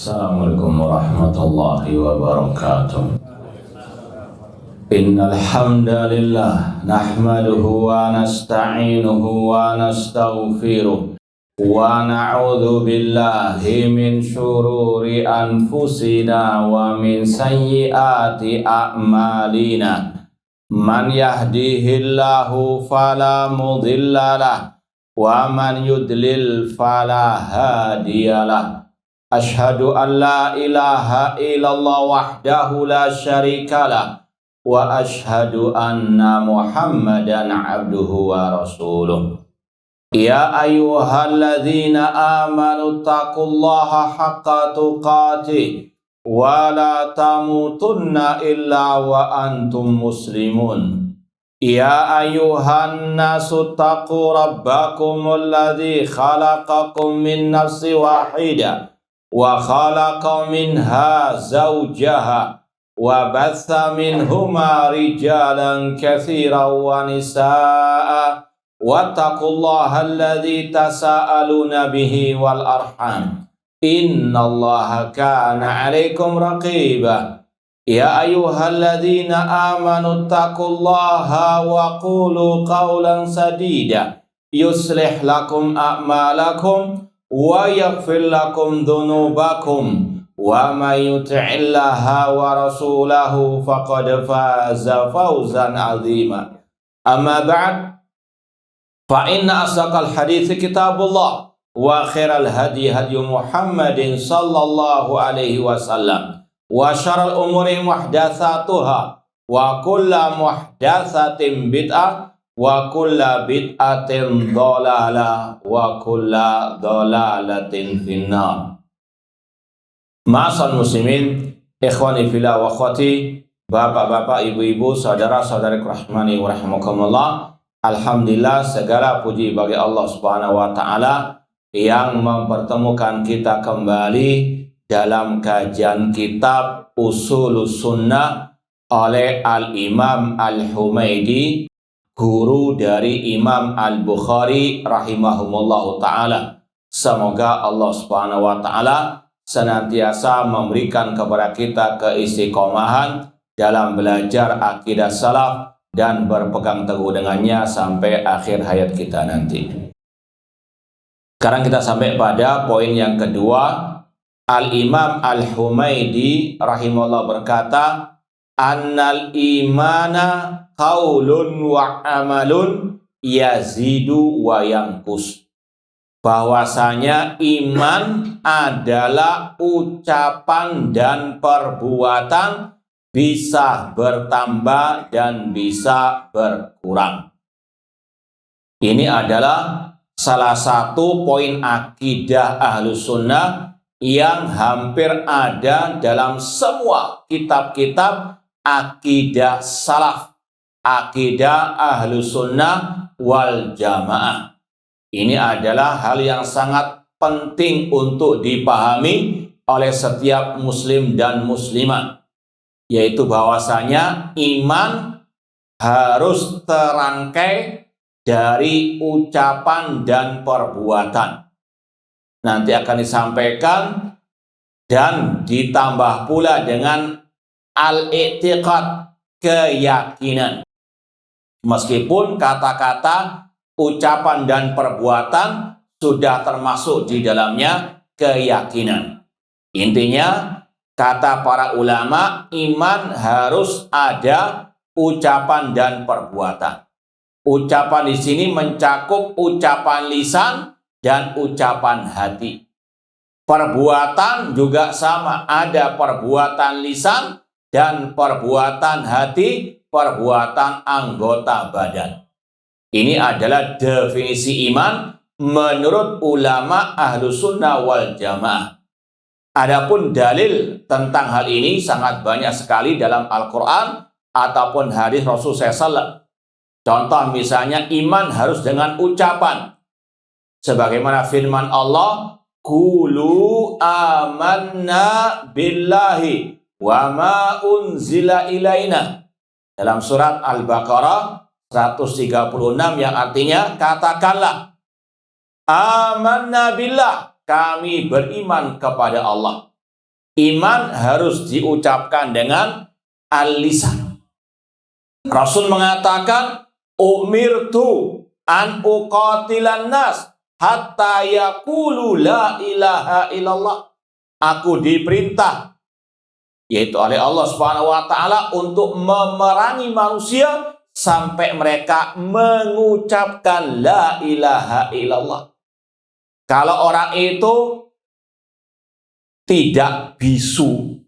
Assalamualaikum warahmatullahi wabarakatuh. Innal hamdalillah nahmaduhu wa nasta'inuhu wa nastaghfiruh wa na'udzu billahi min syururi anfusina wa min sayyiati a'malina. Man yahdihillahu fala mudhillalah wa man yudlil fala hadiyalah. Ashhadu an la ilaha illallah wahdahu la syarikalah wa ashhadu anna Muhammadan abduhu wa rasuluh. Ya ayyuhalladzina amanu taqullaha haqqa tuqatih wa la tamutunna illa wa antum muslimun. Ya ayyuhan nasu taqu rabbakumul ladzi khalaqakum min nafsin wahidah wa khalaqa minha zawjaha wa batha minhuma rijalan katsiran wa nisaa wattaqullaha alladzi tasaaluna bihi wal arham innallaha kana 'alaikum raqiba. Ya ayyuhalladzina amanu taqullaha wa qulu qawlan sadida yuslih lakum a'malakum wa yaghfir lakum dhunubakum wa may yuti'illaha wa rasulahu faqad faza fawzan 'azima. Amma ba'd, fa inna asdaqal hadithi kitabullah wa khairal hadi Muhammadin sallallahu alaihi wasallam wa syarrul umuri muhdatsatuha wa kullu muhdatsatin bid'ah wa kulla bid'atin dhalalah wa kulla dhalalatin finnar. Ma'asal muslimin, ikhwani fillah wa akhwati, bapak-bapak, ibu-ibu, saudara-saudari rahmani wa rahimakumullah. Alhamdulillah, segala puji bagi Allah Subhanahu wa taala yang mempertemukan kita kembali dalam kajian kitab Ushulus Sunnah oleh Al-Imam Al-Humaidi, guru dari Imam Al-Bukhari rahimahumullahu ta'ala. Semoga Allah subhanahu wa ta'ala senantiasa memberikan kepada kita keistiqomahan dalam belajar akidah salaf dan berpegang teguh dengannya sampai akhir hayat kita nanti. Sekarang kita sampai pada poin yang kedua. Al-Imam Al-Humaidi rahimahullah berkata, annal imana qaulun wa amalun yazidu wa yanqus. Bahwasanya iman adalah ucapan dan perbuatan, bisa bertambah dan bisa berkurang. Ini adalah salah satu poin akidah Ahlus Sunnah yang hampir ada dalam semua kitab-kitab akidah salaf, akidah Ahlus Sunnah wal Jamaah. Ini adalah hal yang sangat penting untuk dipahami oleh setiap muslim dan muslimah, yaitu bahwasanya iman harus terangkai dari ucapan dan perbuatan. Nanti akan disampaikan dan ditambah pula dengan al-i'tiqad, keyakinan. Meskipun kata-kata, ucapan dan perbuatan sudah termasuk di dalamnya keyakinan. Intinya, kata para ulama, iman harus ada ucapan dan perbuatan. Ucapan di sini mencakup ucapan lisan dan ucapan hati. Perbuatan juga sama, ada perbuatan lisan dan perbuatan hati, perbuatan anggota badan. Ini adalah definisi iman menurut ulama Ahlus Sunnah wal Jamaah. Adapun dalil tentang hal ini sangat banyak sekali dalam Al-Quran ataupun hadis Rasul SAW. Contoh misalnya iman harus dengan ucapan. Sebagaimana firman Allah, Qulu amanna billahi wa ma unzila ilaina. Dalam surat Al-Baqarah 136 yang artinya katakanlah, amanna billah, kami beriman kepada Allah. Iman harus diucapkan dengan al-lisan. Rasul mengatakan, umirtu an uqatilan nas hatta yaqulu la ilaha illallah. Aku diperintah, yaitu oleh Allah Subhanahu wa taala, untuk memerangi manusia sampai mereka mengucapkan la ilaha illallah. Kalau orang itu tidak bisu,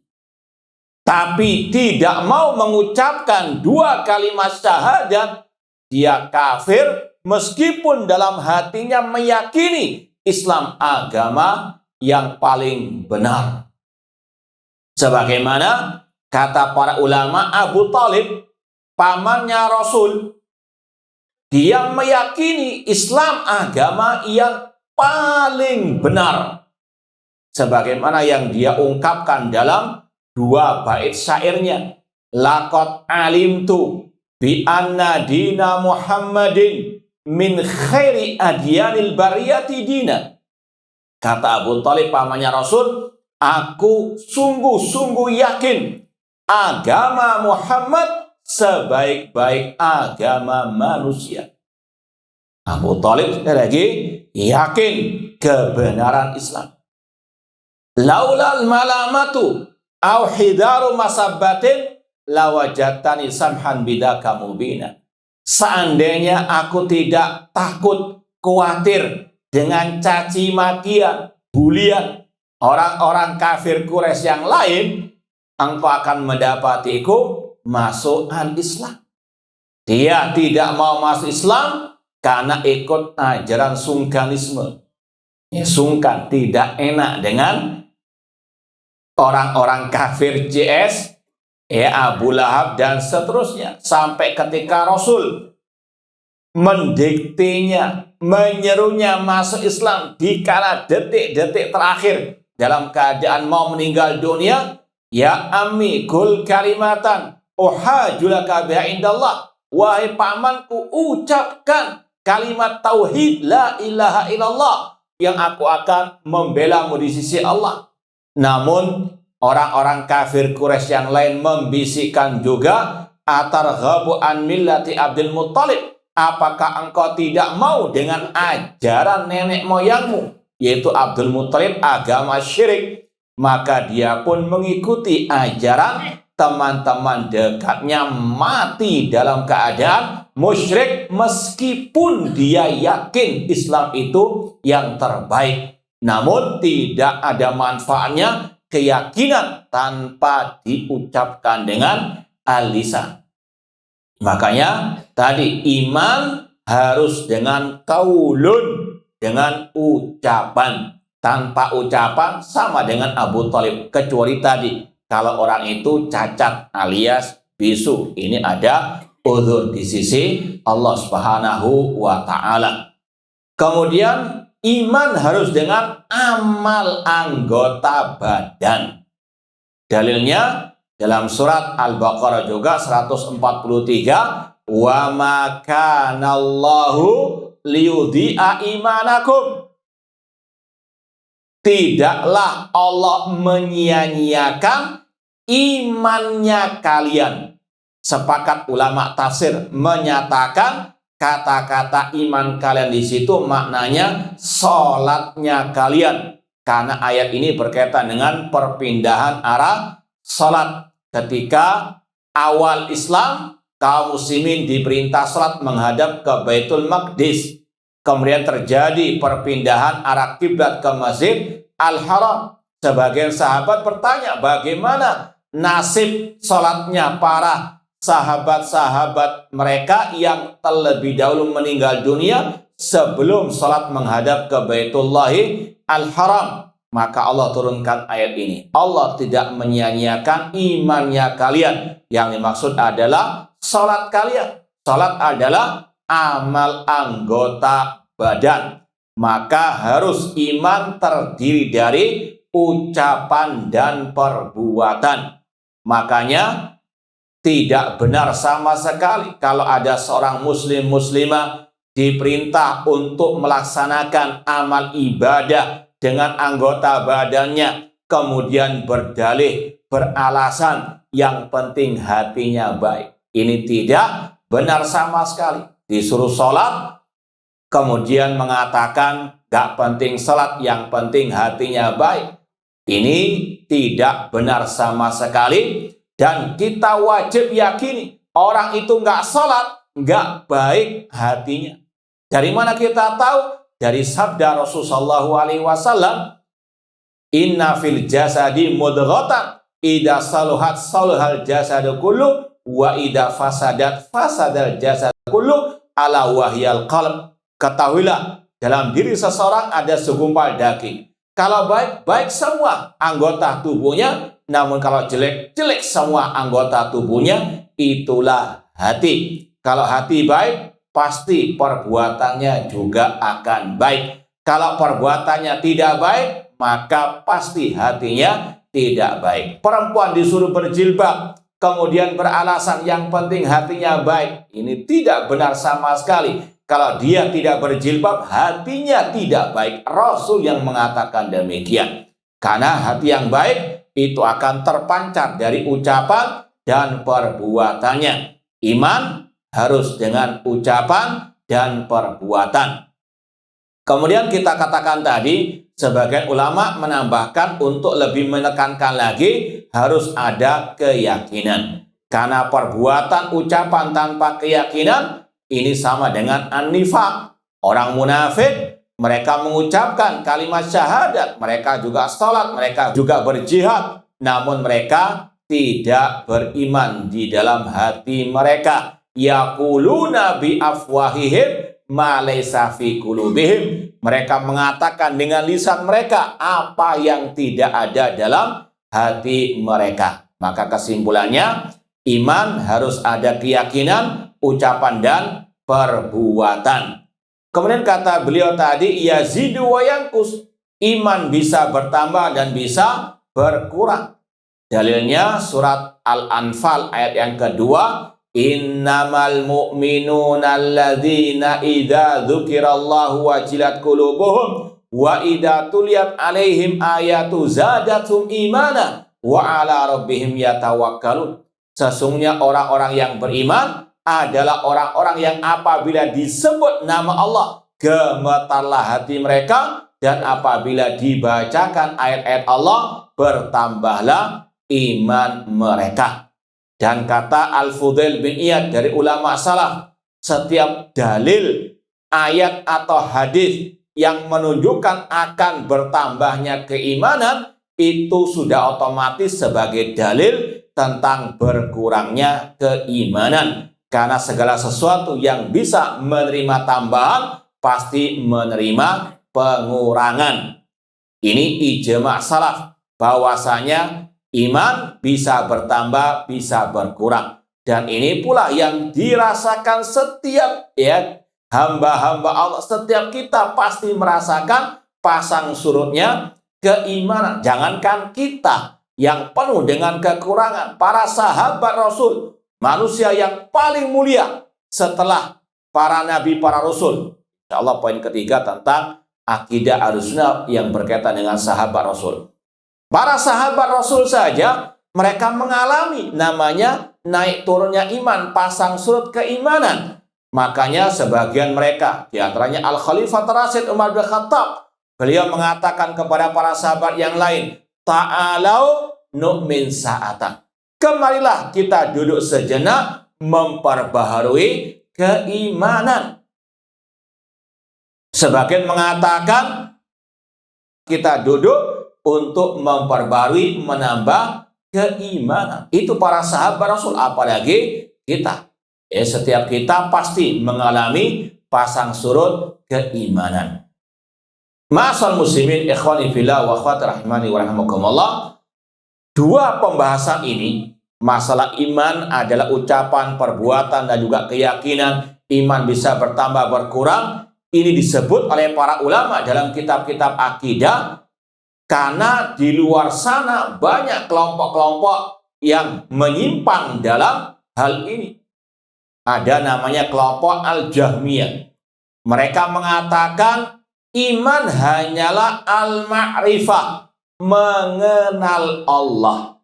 tapi tidak mau mengucapkan dua kalimat syahadat, dia kafir meskipun dalam hatinya meyakini Islam agama yang paling benar. Sebagaimana kata para ulama, Abu Thalib, pamannya Rasul, dia meyakini Islam agama yang paling benar. Sebagaimana yang dia ungkapkan dalam dua bait syairnya, laqad alimtu bi anna dina Muhammadin min khairi adyanil bariyati dina. Kata Abu Thalib, pamannya Rasul, aku sungguh-sungguh yakin agama Muhammad sebaik-baik agama manusia. Abu Thalib lagi yakin kebenaran Islam. Laulal malamatu au hidaru masabbatin lawajatani samhan bidaka mubina. Seandainya aku tidak takut, khawatir dengan caci makian, bulian orang-orang kafir Quraisy yang lain, engkau akan mendapatiku masuk al-Islam. Dia tidak mau masuk Islam karena ikut ajaran sungkanisme. Ya, sungkan, tidak enak dengan orang-orang kafir JS, Abu Lahab dan seterusnya. Sampai ketika Rasul mendiktenya, menyerunya masuk Islam di kala detik-detik terakhir dalam keadaan mau meninggal dunia, ya ammi kul kalimatan uhajulaka biha indallah, wahai pamanku, ucapkan kalimat tauhid la ilaha illallah yang aku akan membelamu di sisi Allah. Namun orang-orang kafir Quraisy yang lain membisikkan juga, atarghabu an millati Abdul Muttalib, apakah engkau tidak mau dengan ajaran nenek moyangmu, yaitu Abdul Muttalib, agama syirik? Maka dia pun mengikuti ajaran teman-teman dekatnya, mati dalam keadaan musyrik meskipun dia yakin Islam itu yang terbaik. Namun tidak ada manfaatnya keyakinan tanpa diucapkan dengan al-lisan. Makanya tadi iman harus dengan qaulun, dengan ucapan. Tanpa ucapan sama dengan Abu Thalib, kecuali tadi kalau orang itu cacat alias bisu, ini ada uzur di sisi Allah Subhanahu wa taala. Kemudian iman harus dengan amal anggota badan. Dalilnya dalam surat Al-Baqarah juga 143, wa ma kana Allahu liyudhi'a imanakum. Tidaklah Allah menyia-nyiakan imannya kalian. Sepakat ulama tafsir menyatakan kata-kata iman kalian di situ maknanya sholatnya kalian. Karena ayat ini berkaitan dengan perpindahan arah sholat. Ketika awal Islam, kaum muslimin diperintah sholat menghadap ke Baitul Maqdis. Kemudian terjadi perpindahan arah kiblat ke Masjid Al-Haram. Sebagian sahabat bertanya, bagaimana nasib sholatnya para sahabat-sahabat mereka yang terlebih dahulu meninggal dunia sebelum sholat menghadap ke Baitullahi Al-Haram. Maka Allah turunkan ayat ini. Allah tidak menyia-nyiakan imannya kalian. Yang dimaksud adalah sholat kalian. Sholat adalah amal anggota badan. Maka harus iman terdiri dari ucapan dan perbuatan. Makanya tidak benar sama sekali kalau ada seorang muslim muslimah diperintah untuk melaksanakan amal ibadah dengan anggota badannya, kemudian berdalih, beralasan, yang penting hatinya baik. Ini tidak benar sama sekali. Disuruh sholat, kemudian mengatakan gak penting sholat, yang penting hatinya baik. Ini tidak benar sama sekali. Dan kita wajib yakini orang itu gak sholat, gak baik hatinya. Dari mana kita tahu? Dari sabda Rasulullah SAW, inna fil jasadi mudghatan idza saluhat saluhal jasadu kullu wa idza fasadat fasadal jasadu kullu ala wahyal qalb. Ketahuilah, dalam diri seseorang ada segumpal daging. Kalau baik, baik semua anggota tubuhnya. Namun kalau jelek, jelek semua anggota tubuhnya. Itulah hati. Kalau hati baik, pasti perbuatannya juga akan baik. Kalau perbuatannya tidak baik, maka pasti hatinya tidak baik. Perempuan disuruh berjilbab, kemudian beralasan yang penting hatinya baik. Ini tidak benar sama sekali. Kalau dia tidak berjilbab, hatinya tidak baik. Rasul yang mengatakan demikian. Karena hati yang baik itu akan terpancar dari ucapan dan perbuatannya. Iman harus dengan ucapan dan perbuatan. Kemudian kita katakan tadi, sebagian ulama menambahkan untuk lebih menekankan lagi, harus ada keyakinan. Karena perbuatan ucapan tanpa keyakinan, ini sama dengan an-nifaq. Orang munafik, mereka mengucapkan kalimat syahadat, mereka juga sholat, mereka juga berjihad, namun mereka tidak beriman di dalam hati mereka. Yaquluna bi afwahihim ma laysa fi qulubihim. Mereka mengatakan dengan lisan mereka apa yang tidak ada dalam hati mereka. Maka kesimpulannya, iman harus ada keyakinan, ucapan dan perbuatan. Kemudian kata beliau tadi, yazidu wa yanqus. Iman bisa bertambah dan bisa berkurang. Dalilnya surat Al-Anfal ayat yang kedua, innamal mu'minuna alladzina idza dzukirallahu wajilat qulubuhum wa idza tuliyat alaihim ayatu zadathum imana wa ala rabbihim yatawakkalun. Sesungguhnya orang-orang yang beriman adalah orang-orang yang apabila disebut nama Allah, gemetarlah hati mereka, dan apabila dibacakan ayat-ayat Allah, bertambahlah iman mereka. Dan kata Al-Fudail bin Iyad dari ulama salaf, setiap dalil, ayat atau hadis yang menunjukkan akan bertambahnya keimanan, itu sudah otomatis sebagai dalil tentang berkurangnya keimanan. Karena segala sesuatu yang bisa menerima tambahan, pasti menerima pengurangan. Ini ijma' salaf, bahwasanya iman bisa bertambah, bisa berkurang. Dan ini pula yang dirasakan setiap hamba-hamba Allah. Setiap kita pasti merasakan pasang surutnya keimanan. Jangankan kita yang penuh dengan kekurangan, para sahabat Rasul, manusia yang paling mulia setelah para nabi, para rasul. Insyaallah poin ketiga tentang akidah Ahlussunnah yang berkaitan dengan sahabat Rasul. Para sahabat Rasul saja mereka mengalami namanya naik turunnya iman, pasang surut keimanan. Makanya sebagian mereka, diantaranya Al-Khalifah Rasyid Umar bin Khattab, beliau mengatakan kepada para sahabat yang lain, ta'alau nu'min sa'atan. Kemarilah kita duduk sejenak memperbaharui keimanan. Sebagian mengatakan kita duduk untuk memperbarui, menambah keimanan. Itu para sahabat Rasul, apalagi kita. Setiap kita pasti mengalami pasang surut keimanan. Ma'asal muslimin ikhwani fillah wa akhwati rahimani wa rahimakumullah. Dua pembahasan ini, masalah iman adalah ucapan, perbuatan, dan juga keyakinan. Iman bisa bertambah, berkurang. Ini disebut oleh para ulama dalam kitab-kitab akidah, karena di luar sana banyak kelompok-kelompok yang menyimpang dalam hal ini. Ada namanya kelompok Al-Jahmiyah. Mereka mengatakan iman hanyalah al-ma'rifah, mengenal Allah.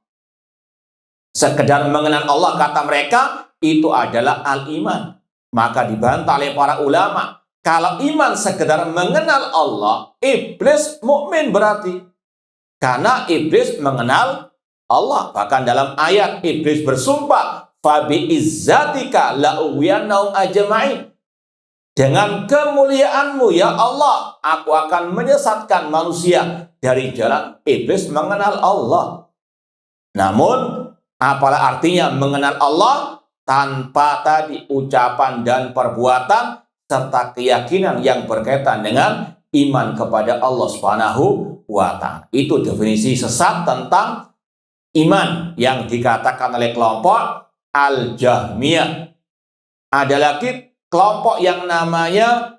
Sekedar mengenal Allah, kata mereka, itu adalah al-iman. Maka dibantah oleh para ulama, kalau iman sekedar mengenal Allah, iblis mukmin berarti. Karena iblis mengenal Allah. Bahkan dalam ayat iblis bersumpah, "Fabi izzatika la'uwiyannahum ajma'in." Dengan kemuliaanmu ya Allah, aku akan menyesatkan manusia dari jalan. Iblis mengenal Allah. Namun, apalah artinya mengenal Allah tanpa tadi ucapan dan perbuatan serta keyakinan yang berkaitan dengan iman kepada Allah Subhanahu wa Ta'ala. Itu definisi sesat tentang iman yang dikatakan oleh kelompok Al-Jahmiyah. Ada lagi kelompok yang namanya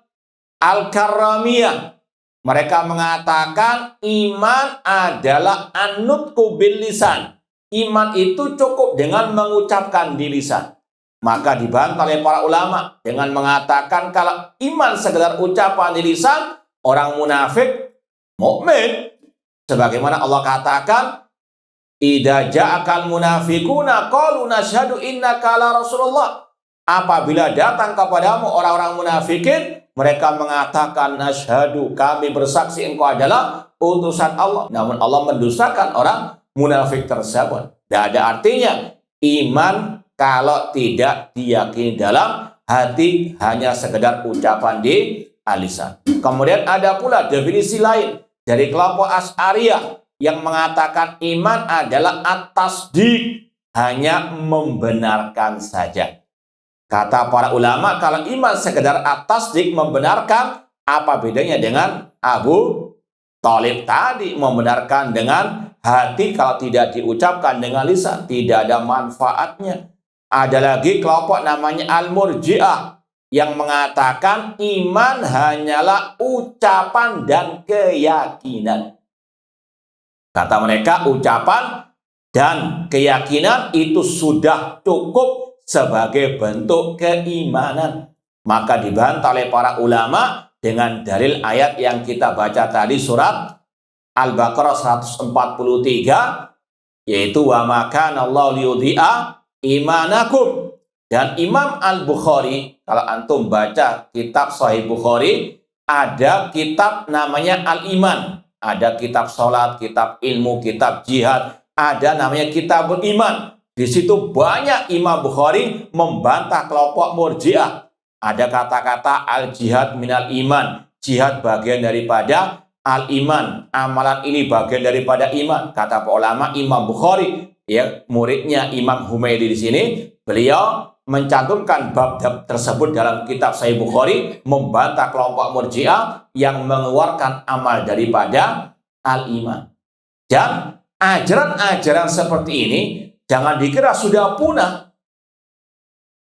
Al-Karramiyah. Mereka mengatakan iman adalah an-nutqu bil lisan. Iman itu cukup dengan mengucapkan di lisan. Maka dibantah oleh para ulama dengan mengatakan kalau iman sekedar ucapan di lisan, orang munafik mukmin. Sebagaimana Allah katakan, "Idza ja'akal munafiquna qalu nashhadu innaka la rasulullah." Apabila datang kepadamu orang-orang munafikin, mereka mengatakan, "Nasyhadu, kami bersaksi engkau adalah utusan Allah." Namun Allah mendustakan orang munafik tersebut. Tidak ada artinya iman kalau tidak diyakini dalam hati, hanya sekedar ucapan di lisan. Kemudian ada pula definisi lain dari kelompok Asy'ariyah yang mengatakan iman adalah at-tasdiq, hanya membenarkan saja. Kata para ulama, kalau iman sekedar at-tasdiq, membenarkan, apa bedanya dengan Abu Thalib tadi, membenarkan dengan hati kalau tidak diucapkan dengan lisan, tidak ada manfaatnya. Ada lagi kelompok namanya Al-Murji'ah yang mengatakan iman hanyalah ucapan dan keyakinan. Kata mereka, ucapan dan keyakinan itu sudah cukup sebagai bentuk keimanan. Maka dibantah oleh para ulama dengan dalil ayat yang kita baca tadi, surat Al-Baqarah 143, yaitu wa ma kana Allah liyudhi'a imanakum. Dan Imam Al-Bukhari, kalau antum baca kitab Sahih Bukhari, ada kitab namanya Al-Iman. Ada kitab sholat, kitab ilmu, kitab jihad, ada namanya Kitabul Iman. Di situ banyak Imam Bukhari membantah kelompok Murji'ah. Ada kata-kata al-jihad minal iman, jihad bagian daripada al-iman, amalan ini bagian daripada iman. Kata para ulama, Imam Bukhari, ya muridnya Imam Humaydi di sini, beliau mencantumkan bab tersebut dalam kitab Sahih Bukhari, membantah kelompok Murji'ah yang mengeluarkan amal daripada al-iman. Dan ajaran-ajaran seperti ini jangan dikira sudah punah.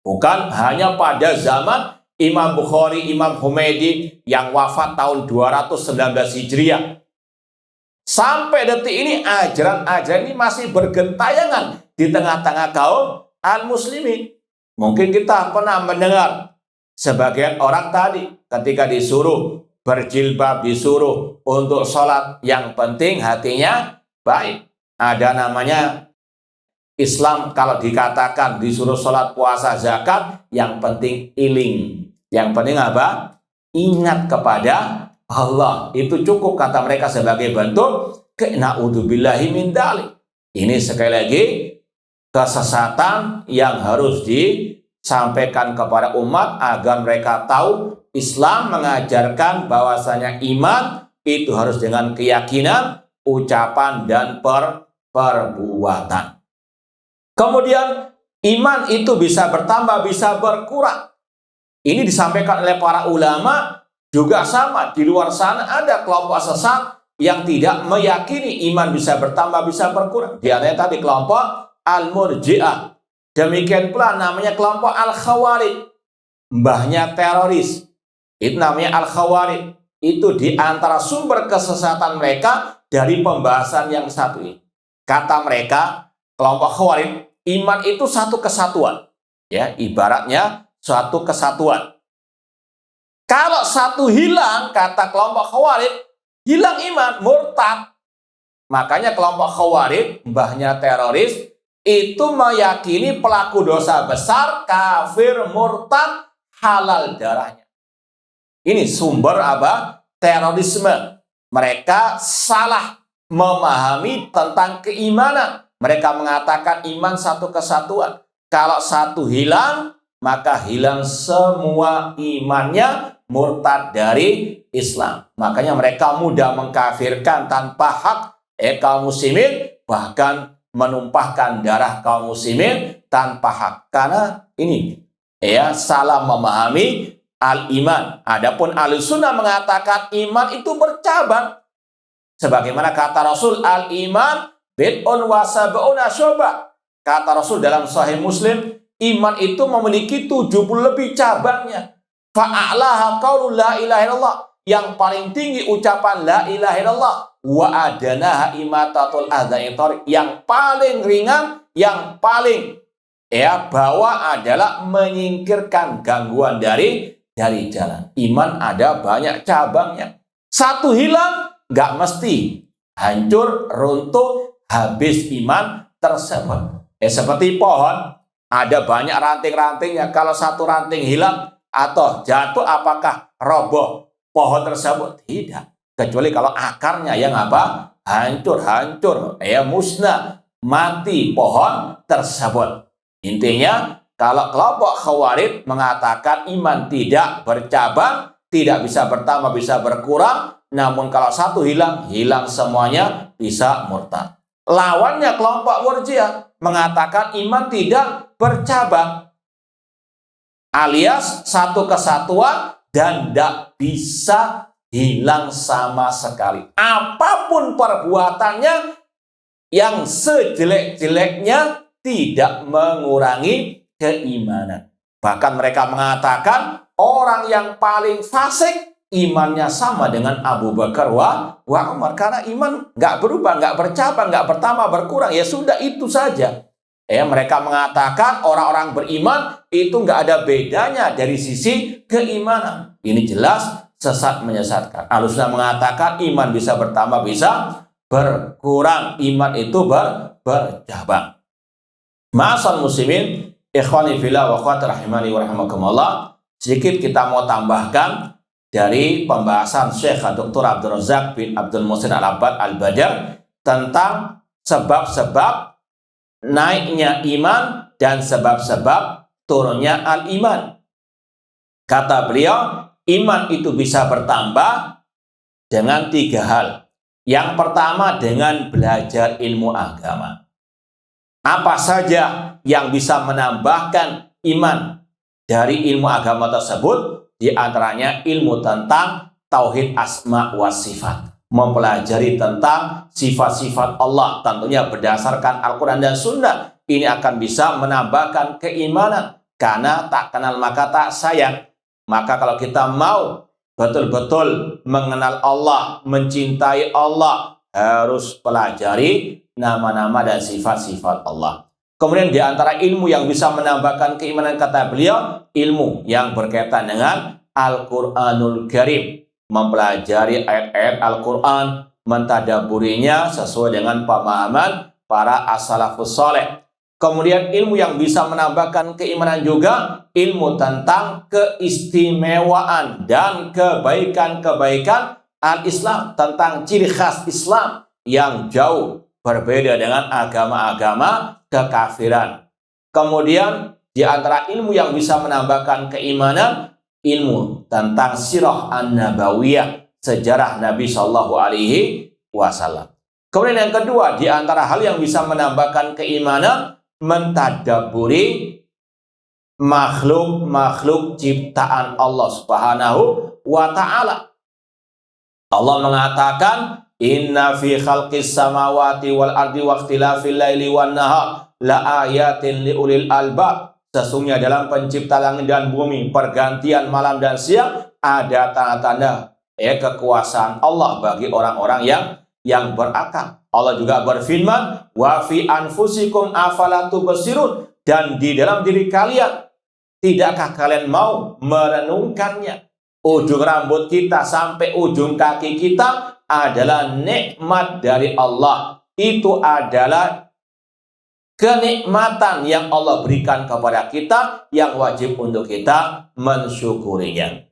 Bukan hanya pada zaman Imam Bukhari, Imam Humaydi yang wafat tahun 219 Hijriah. Sampai detik ini ajaran-ajaran ini masih bergentayangan di tengah-tengah kaum al-muslimin. Mungkin kita pernah mendengar sebagian orang tadi ketika disuruh berjilbab, disuruh untuk sholat, yang penting hatinya baik. Ada namanya Islam, kalau dikatakan disuruh sholat, puasa, zakat, yang penting iling. Yang penting apa? Ingat kepada Allah. Itu cukup, kata mereka, sebagai bentuk na'udzubillahi min dzalik. Ini sekali lagi kesesatan yang harus disampaikan kepada umat agar mereka tahu Islam mengajarkan bahwasanya iman itu harus dengan keyakinan, ucapan, dan perbuatan. Kemudian iman itu bisa bertambah, bisa berkurang. Ini disampaikan oleh para ulama. Juga sama, di luar sana ada kelompok sesat yang tidak meyakini iman bisa bertambah, bisa berkurang. Di antaranya tadi kelompok Al-Murji'ah. Demikian pula namanya kelompok Al-Khawarij, mbahnya teroris. Itu namanya Al-Khawarij. Itu di antara sumber kesesatan mereka dari pembahasan yang satu ini. Kata mereka, kelompok Khawarij, iman itu satu kesatuan. Ya, ibaratnya suatu kesatuan. Kalau satu hilang, kata kelompok Khawarij, hilang iman, murtad. Makanya kelompok Khawarij, mbahnya teroris, itu meyakini pelaku dosa besar, kafir, murtad, halal darahnya. Ini sumber apa? Terorisme. Mereka salah memahami tentang keimanan. Mereka mengatakan iman satu kesatuan. Kalau satu hilang, maka hilang semua imannya, murtad dari Islam. Makanya mereka mudah mengkafirkan tanpa hak kaum muslimin, bahkan menumpahkan darah kaum muslimin tanpa hak. Karena ini salah memahami al-iman. Adapun Ahlussunnah mengatakan iman itu bercabang. Sebagaimana kata Rasul, al-iman bid'un wa sab'una syu'bah. Kata Rasul dalam Sahih Muslim, iman itu memiliki 70 lebih cabangnya. Fa'a'laha qaulu la ilaha illallah. Yang paling tinggi ucapan la ilaha illallah. Wa adanaha imatatul adza'i thariq. Yang paling ringan, yang paling bawah adalah menyingkirkan gangguan dari jalan. Iman ada banyak cabangnya. Satu hilang, nggak mesti hancur, runtuh, habis iman tersebut. Seperti pohon, ada banyak ranting-rantingnya. Kalau satu ranting hilang atau jatuh, apakah roboh pohon tersebut? Tidak. Kecuali kalau akarnya yang apa? Hancur, musnah, mati pohon tersebut. Intinya, kalau kelompok Khawarij mengatakan iman tidak bercabang, tidak bisa bertambah, bisa berkurang. Namun kalau satu hilang, hilang semuanya, bisa murtad. Lawannya kelompok Murji'ah mengatakan iman tidak bercabang, alias satu kesatuan dan tidak bisa hilang sama sekali. Apapun perbuatannya, yang sejelek-jeleknya tidak mengurangi keimanan. Bahkan mereka mengatakan orang yang paling fasik imannya sama dengan Abu Bakar wa Umar. Karena iman nggak berubah, nggak bercabang, nggak bertambah, berkurang. Ya sudah, itu saja. Mereka mengatakan orang-orang beriman itu nggak ada bedanya dari sisi keimanan. Ini jelas sesat menyesatkan. Ahlussunnah mengatakan iman bisa bertambah, bisa berkurang. Iman itu bercabang. Ma'asal muslimin, ikhwani fillah wa akhwati rahimani wa rahimakumullah. Sedikit kita mau tambahkan dari pembahasan Syekh Dr. Abdul Razak bin Abdul Muhsin Al-Abbad Al-Badr tentang sebab-sebab naiknya iman dan sebab-sebab turunnya al-iman. Kata beliau, iman itu bisa bertambah dengan 3 hal. Yang pertama, dengan belajar ilmu agama. Apa saja yang bisa menambahkan iman dari ilmu agama tersebut? Di antaranya ilmu tentang tauhid asma wa sifat. Mempelajari tentang sifat-sifat Allah. Tentunya berdasarkan Al-Quran dan Sunnah. Ini akan bisa menambahkan keimanan. Karena tak kenal maka tak sayang. Maka kalau kita mau betul-betul mengenal Allah, mencintai Allah, harus pelajari nama-nama dan sifat-sifat Allah. Kemudian di antara ilmu yang bisa menambahkan keimanan, kata beliau, ilmu yang berkaitan dengan Al-Quranul Karim. Mempelajari ayat-ayat Al-Quran, mentadaburinya sesuai dengan pemahaman para as-salafus saleh. Kemudian ilmu yang bisa menambahkan keimanan juga, ilmu tentang keistimewaan dan kebaikan-kebaikan al-Islam. Tentang ciri khas Islam yang jauh berbeda dengan agama-agama kekafiran. Kemudian di antara ilmu yang bisa menambahkan keimanan, ilmu tentang sirah an-nabawiyah, sejarah Nabi Shallallahu Alaihi Wasallam. Kemudian yang kedua, di antara hal yang bisa menambahkan keimanan, mentadaburi makhluk-makhluk ciptaan Allah Subhanahu wa Ta'ala. Allah mengatakan, inna fi khalqis samawati wal ardi wa ikhtilafil laili wan nahar la ayatin liulil albab. Sesungguhnya dalam pencipta langit dan bumi, pergantian malam dan siang, ada tanda-tanda kekuasaan Allah bagi orang-orang yang berakal. Allah juga berfirman, wa fi anfusikum afala tubsirun, dan di dalam diri kalian, tidakkah kalian mau merenungkannya? ujung rambut kita sampai ujung kaki kita adalah nikmat dari Allah. Itu adalah kenikmatan yang Allah berikan kepada kita yang wajib untuk kita mensyukurinya.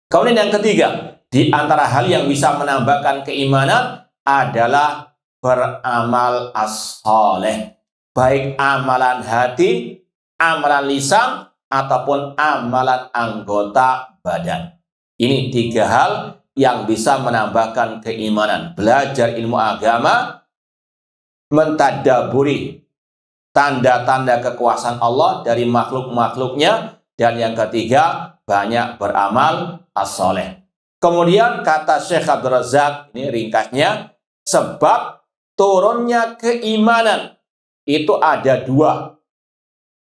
Kemudian yang ketiga, di antara hal yang bisa menambahkan keimanan adalah beramal as-saleh. Baik amalan hati, amalan lisan, ataupun amalan anggota badan. Ini 3 hal yang bisa menambahkan keimanan. Belajar ilmu agama, mentadaburi tanda-tanda kekuasaan Allah dari makhluk-makhluknya, dan yang ketiga, banyak beramal as-saleh. Kemudian kata Syekh Abdul Razak, ini ringkasnya, sebab turunnya keimanan itu ada 2.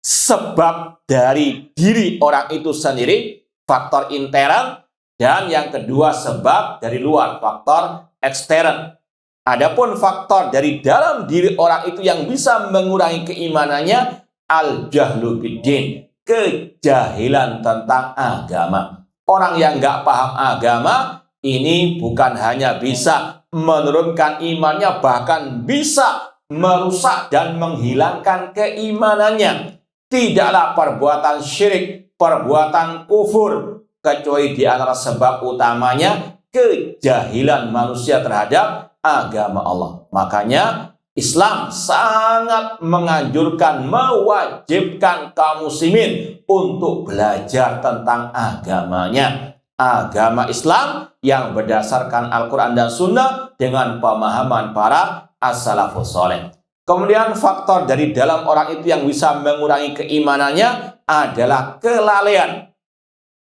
Sebab dari diri orang itu sendiri, faktor intern, dan yang kedua sebab dari luar, faktor ekstern. Adapun faktor dari dalam diri orang itu yang bisa mengurangi keimanannya, al-jahlu biddin, kejahilan tentang agama. Orang yang nggak paham agama, ini bukan hanya bisa menurunkan imannya, bahkan bisa merusak dan menghilangkan keimanannya. Tidaklah perbuatan syirik, perbuatan kufur, kecuali di antara sebab utamanya kejahilan manusia terhadap agama Allah. Makanya Islam sangat menganjurkan, mewajibkan kaum muslimin untuk belajar tentang agamanya. Agama Islam yang berdasarkan Al-Quran dan Sunnah dengan pemahaman para as-salafus saleh. Kemudian faktor dari dalam orang itu yang bisa mengurangi keimanannya adalah kelalaian.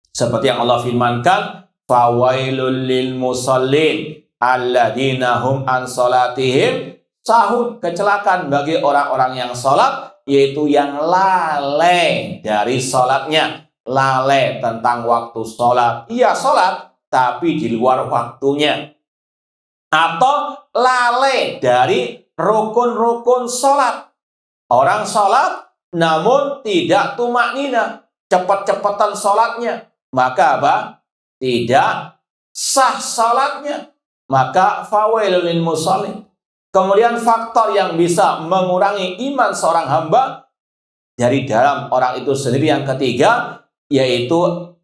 Seperti yang Allah firmankan, fawailul lil musallin alladzina hum an salatihim sahun. Kecelakaan bagi orang-orang yang sholat, yaitu yang lalai dari sholatnya. Lalai tentang waktu sholat. Iya sholat, tapi di luar waktunya. Atau lalai dari rukun-rukun sholat. Orang sholat namun tidak tumaknina, cepat-cepatan sholatnya. Maka apa? Tidak sah sholatnya. Maka fawailul lil musallin. Kemudian faktor yang bisa mengurangi iman seorang hamba dari dalam orang itu sendiri yang ketiga, yaitu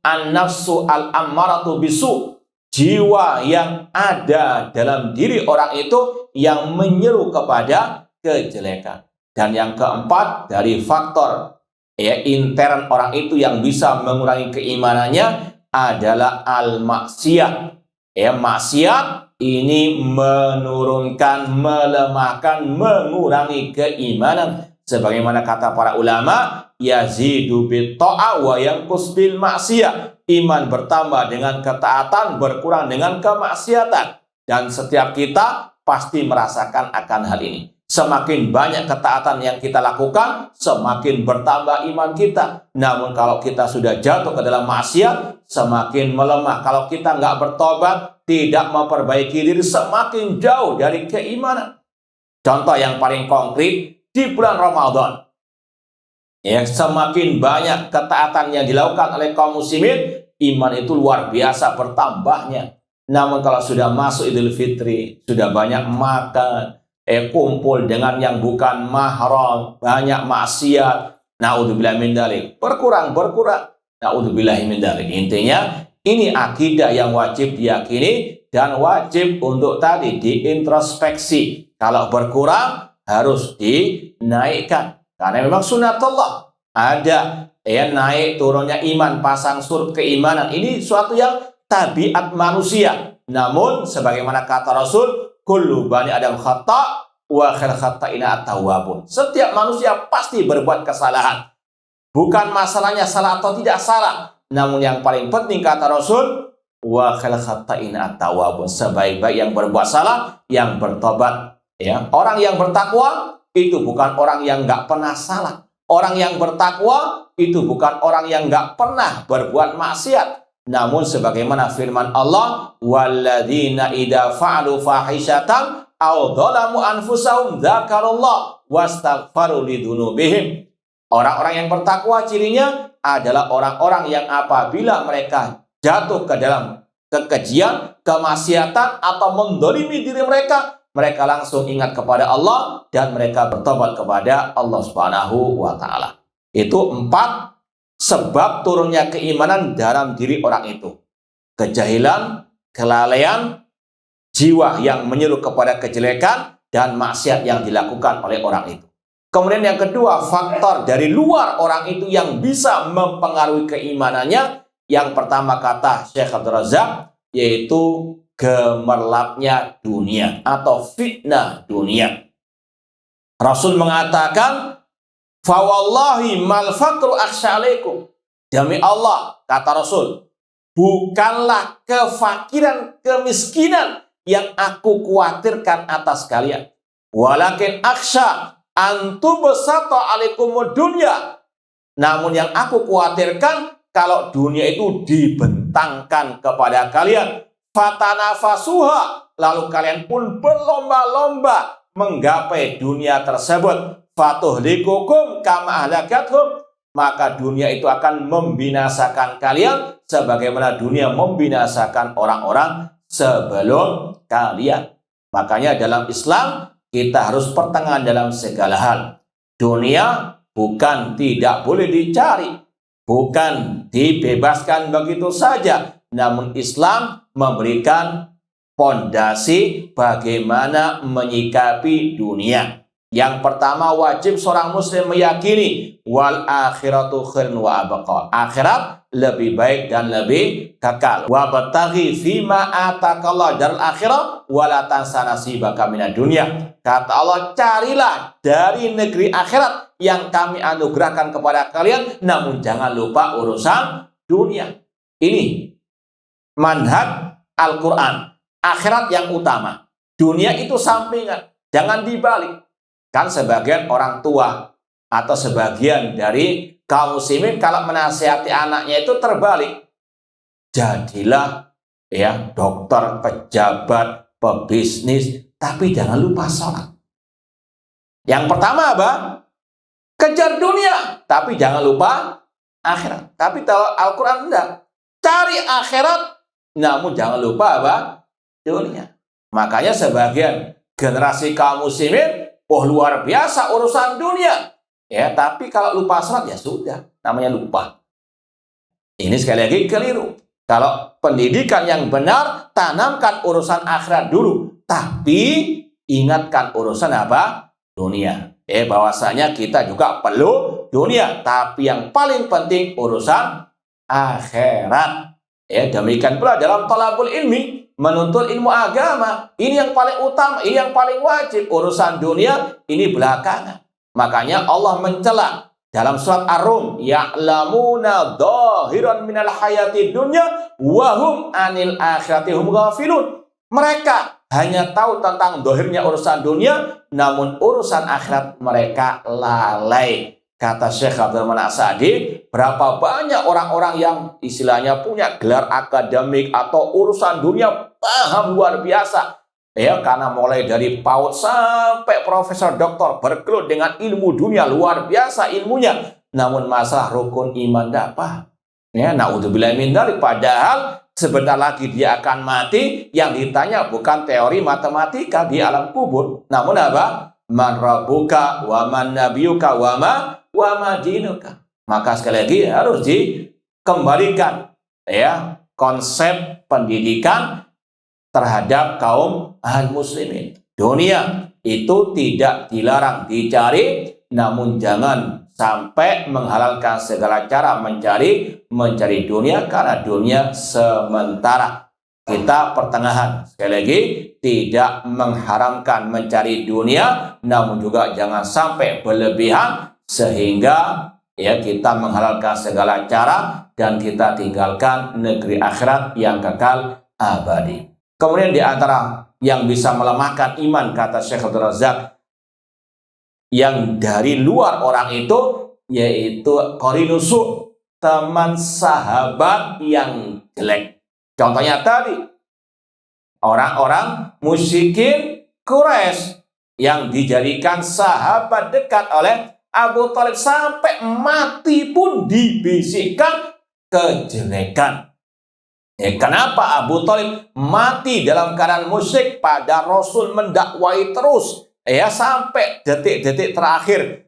an-nafsu al-ammaratu bisu. Jiwa yang ada dalam diri orang itu yang menyeru kepada kejelekan. Dan yang keempat, dari faktor intern orang itu yang bisa mengurangi keimanannya adalah al-maksiyah. Maksiat ini menurunkan, melemahkan, mengurangi keimanan. Sebagaimana kata para ulama, yazidu bit ta'ah wa yanqus bil maksiyah. Iman bertambah dengan ketaatan, berkurang dengan kemaksiatan. Dan setiap kita pasti merasakan akan hal ini. Semakin banyak ketaatan yang kita lakukan, semakin bertambah iman kita. Namun kalau kita sudah jatuh ke dalam maksiat, semakin melemah. Kalau kita nggak bertobat, tidak memperbaiki diri, semakin jauh dari keimanan. Contoh yang paling konkret, di bulan Ramadan, semakin banyak ketaatan yang dilakukan oleh kaum muslimin, iman itu luar biasa bertambahnya. Namun kalau sudah masuk Idul Fitri, sudah banyak makan, kumpul dengan yang bukan mahram, banyak maksiat, naudzubillah min dzalik, berkurang. Naudzubillah min dzalik. Intinya ini akidah yang wajib diyakini dan wajib untuk tadi diintrospeksi. Kalau berkurang harus dinaikkan. Karena memang sunatullah. Ada naik turunnya iman, pasang surut keimanan. Ini suatu yang tabiat manusia. Namun sebagaimana kata Rasul, kullu bani adam khata' wa khair khata'ina at-tawwabun. Setiap manusia pasti berbuat kesalahan. Bukan masalahnya salah atau tidak salah. Namun yang paling penting kata Rasul, wa khair khata'ina at-tawwabun. Sebaik-baik yang berbuat salah, yang bertobat. Orang yang bertakwa itu bukan orang yang nggak pernah salah. Orang yang bertakwa itu bukan orang yang nggak pernah berbuat maksiat. Namun sebagaimana firman Allah, walladzina idza fa'alu fahishatan aw dzalamu anfusahum dzakarullah wastaghfaru lidzunubihim. Orang-orang yang bertakwa cirinya adalah orang-orang yang apabila mereka jatuh ke dalam kekejian, kemaksiatan, atau mendolimi diri mereka, mereka langsung ingat kepada Allah dan mereka bertobat kepada Allah Subhanahu wa Ta'ala. Itu 4 sebab turunnya keimanan dalam diri orang itu: kejahilan, kelalaian, jiwa yang menyuruh kepada kejelekan, dan maksiat yang dilakukan oleh orang itu. Kemudian yang kedua, faktor dari luar orang itu yang bisa mempengaruhi keimanannya. Yang pertama kata Syekh Abdul Razak, yaitu gemerlapnya dunia atau fitnah dunia. Rasul mengatakan, "Fawallahi mal faqru akhsha alaikum." Demi Allah, kata Rasul, bukanlah kefakiran, kemiskinan yang aku khawatirkan atas kalian. Walakin akhsha antu besata alaikumud dunya. Namun yang aku khawatirkan kalau dunia itu dibentangkan kepada kalian. Fatanafasuha, lalu kalian pun berlomba-lomba menggapai dunia tersebut. Fatuhlikukum kama ahlakathum, maka dunia itu akan membinasakan kalian sebagaimana dunia membinasakan orang-orang sebelum kalian. Makanya dalam Islam kita harus pertengahan dalam segala hal. Dunia bukan tidak boleh dicari, bukan dibebaskan begitu saja, namun Islam memberikan pondasi bagaimana menyikapi dunia. Yang pertama, wajib seorang muslim meyakini wal akhiratu khairun wa abqa. Akhirat lebih baik dan lebih kekal. Wa bataghi fima atakallah darul akhirah wa la tansa nasibaka minad dunya. Kata Allah, carilah dari negeri akhirat yang kami anugerahkan kepada kalian, namun jangan lupa urusan dunia. Ini manhaj Al-Quran. Akhirat yang utama, dunia itu sampingan, jangan dibalik. Kan sebagian orang tua atau sebagian dari kaum muslimin kalau menasihati anaknya itu terbalik. Jadilah ya dokter, pejabat, pebisnis, tapi jangan lupa sholat. Yang pertama apa? Kejar dunia, tapi jangan lupa akhirat. Tapi kalau Al-Quran enggak. Cari akhirat, namun jangan lupa apa? Dunia. Makanya sebagian generasi kaum muslimin, luar biasa urusan dunia. Ya, tapi kalau lupa sholat ya sudah, namanya lupa. Ini sekali lagi keliru. Kalau pendidikan yang benar, tanamkan urusan akhirat dulu, tapi ingatkan urusan apa? Dunia. Bahwasanya kita juga perlu dunia, tapi yang paling penting urusan akhirat. Demikian pula dalam thalabul ilmi, menuntut ilmu agama, ini yang paling utama, ini yang paling wajib. Urusan dunia ini belakangan. Makanya Allah mencela dalam surat Ar-Rum, ya'lamuna dhahiran minal hayati dunya wa hum anil akhirati hum ghafilun. Mereka hanya tahu tentang dohirnya urusan dunia, namun urusan akhirat mereka lalai. Kata Syekh Abdul Rahman As-Sa'di, berapa banyak orang-orang yang istilahnya punya gelar akademik atau urusan dunia paham luar biasa. Karena mulai dari PAUD sampai profesor doktor bergelut dengan ilmu dunia luar biasa ilmunya. Namun masalah rukun iman dapat. Na'udzubillah min dzalik. Padahal sebentar lagi dia akan mati. Yang ditanya bukan teori matematika di alam kubur. Namun apa? Man rabbuka wa man nabiyuka wa ma dinuka. Maka sekali lagi harus dikembalikan konsep pendidikan terhadap kaum muslimin. Dunia itu tidak dilarang dicari, namun jangan sampai menghalalkan segala cara mencari dunia, karena dunia sementara. Kita pertengahan, sekali lagi tidak mengharamkan mencari dunia, namun juga jangan sampai berlebihan sehingga kita menghalalkan segala cara dan kita tinggalkan negeri akhirat yang kekal abadi. Kemudian di antara yang bisa melemahkan iman, kata Syekh Abdul Razak, yang dari luar orang itu, yaitu qarinusu, teman sahabat yang jelek. Contohnya tadi, orang-orang musyrikin Quraisy yang dijadikan sahabat dekat oleh Abu Thalib, sampai mati pun dibisikkan kejelekan. Kenapa Abu Thalib mati dalam keadaan musyrik pada Rasul mendakwai terus sampai detik-detik terakhir?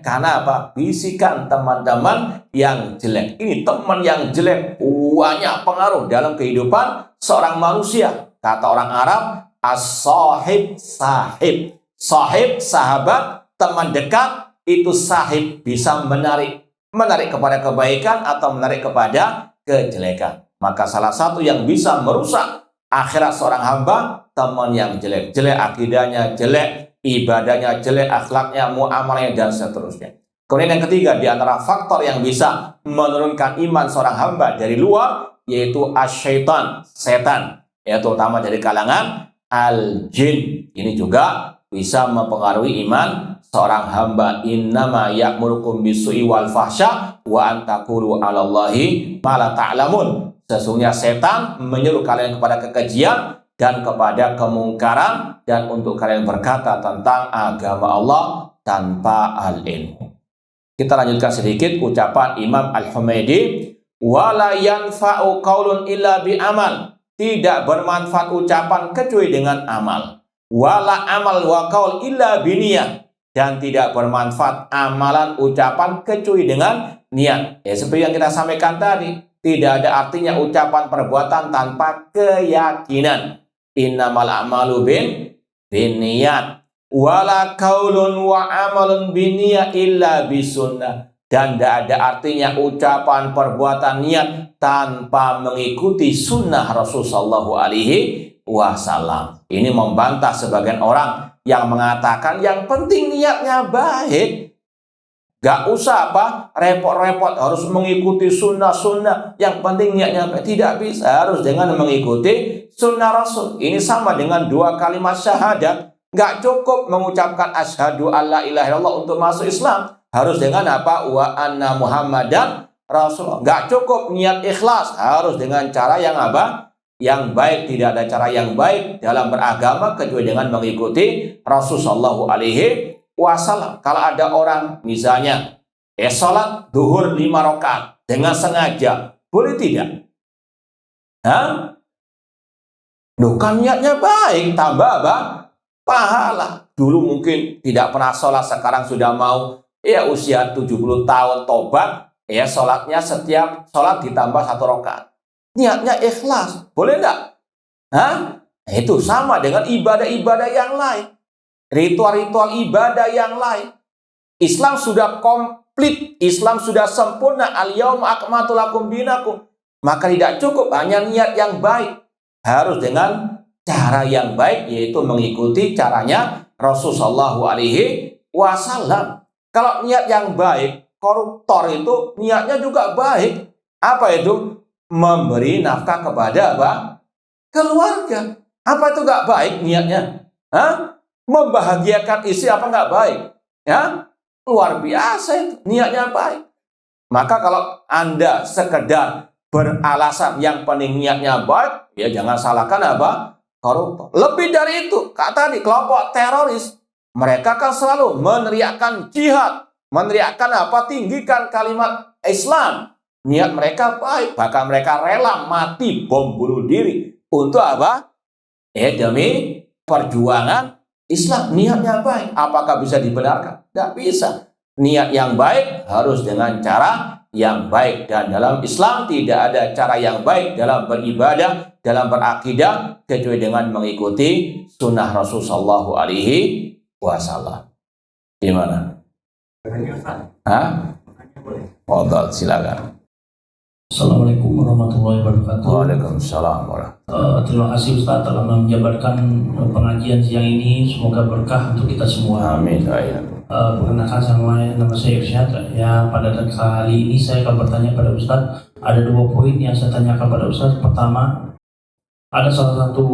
Karena apa? Bisikan teman-teman yang jelek. Ini teman yang jelek banyak pengaruh dalam kehidupan seorang manusia. Kata orang Arab, as-sahib sahib. Sahib, sahabat, teman dekat, itu sahib, bisa menarik kepada kebaikan atau menarik kepada kejelekan. Maka salah satu yang bisa merusak akhirat seorang hamba, teman yang jelek. Jelek akidahnya, jelek ibadahnya, jelek akhlaknya, muamalahnya, dan seterusnya. Kemudian yang ketiga, di antara faktor yang bisa menurunkan iman seorang hamba dari luar, yaitu asyaitan, setan, terutama dari kalangan al-jin. Ini juga bisa mempengaruhi iman seorang hamba. Innama ya'murukum bisu'i wal fahsya wa antakulu 'alallahi ma la ta'lamun. Sesungguhnya setan menyuruh kalian kepada kekejian dan kepada kemungkaran, dan untuk kalian berkata tentang agama Allah tanpa al-ilmu. Kita lanjutkan sedikit ucapan Imam Al-Humaydi, wala yanfa'u qaulun illa bi amal. Tidak bermanfaat ucapan kecuali dengan amal. Wala amal wa qaul illa bi niyah. Dan tidak bermanfaat amalan ucapan kecuali dengan niat. Seperti yang kita sampaikan tadi, tidak ada artinya ucapan perbuatan tanpa keyakinan. Innamal a'malu binniyat. Wala qaulun wa amalun binniyah illa bisunnah. Dan tidak ada artinya ucapan perbuatan niat tanpa mengikuti sunnah Rasulullah SAW. Ini membantah sebagian orang yang mengatakan yang penting niatnya baik. Gak usah repot-repot harus mengikuti sunnah-sunnah. Yang penting niatnya baik. Tidak bisa, harus dengan mengikuti sunnah Rasul. Ini sama dengan 2 kalimat syahadat. Gak cukup mengucapkan asyhadu alla ilaha illallah untuk masuk Islam. Harus dengan apa? Wa anna Muhammadan Rasulullah. Gak cukup niat ikhlas. Harus dengan cara yang apa? Yang baik. Tidak ada cara yang baik dalam beragama kecuali dengan mengikuti Rasulullah SAW. Kalau ada orang misalnya sholat duhur 5 rakaat dengan sengaja, boleh tidak? Kan niatnya baik, tambah apa? Pahala. Dulu mungkin tidak pernah sholat, sekarang sudah mau usia 70 tahun tobat, sholatnya setiap sholat ditambah 1 rakaat. Niatnya ikhlas, boleh enggak? Itu sama dengan ibadah-ibadah yang lain, ritual-ritual ibadah yang lain. Islam sudah komplit, Islam sudah sempurna. Al-yauma akmaltu lakum dinakum. Maka tidak cukup hanya niat yang baik, harus dengan cara yang baik, yaitu mengikuti caranya Rasulullah SAW. Kalau niat yang baik, koruptor itu niatnya juga baik. Apa itu? Memberi nafkah kepada keluarga. Apa itu gak baik niatnya? Membahagiakan istri, apa nggak baik? Luar biasa itu, niatnya baik. Maka kalau Anda sekedar beralasan yang penting niatnya baik, jangan salahkan koruptor. Lebih dari itu, tadi kelompok teroris, mereka kan selalu meneriakkan jihad, meneriakkan tinggikan kalimat Islam. Niat mereka baik, bahkan mereka rela mati bom bunuh diri untuk apa? Demi perjuangan Islam. Niatnya baik. Apakah bisa dibenarkan? Tidak bisa. Niat yang baik harus dengan cara yang baik. Dan dalam Islam tidak ada cara yang baik dalam beribadah, dalam berakidah, kecuali dengan mengikuti sunnah Rasulullah SAW. Gimana? Fadhal, silakan. Assalamualaikum warahmatullahi wabarakatuh. Waalaikumsalam warahmatullahi. Terima kasih Ustaz telah menjabarkan pengajian siang ini. Semoga berkah untuk kita semua. Amin. Perkenalkan nama saya Irsyad. Pada kali ini saya akan bertanya pada Ustaz. Ada 2 poin yang saya tanyakan pada Ustaz. Pertama, ada salah satu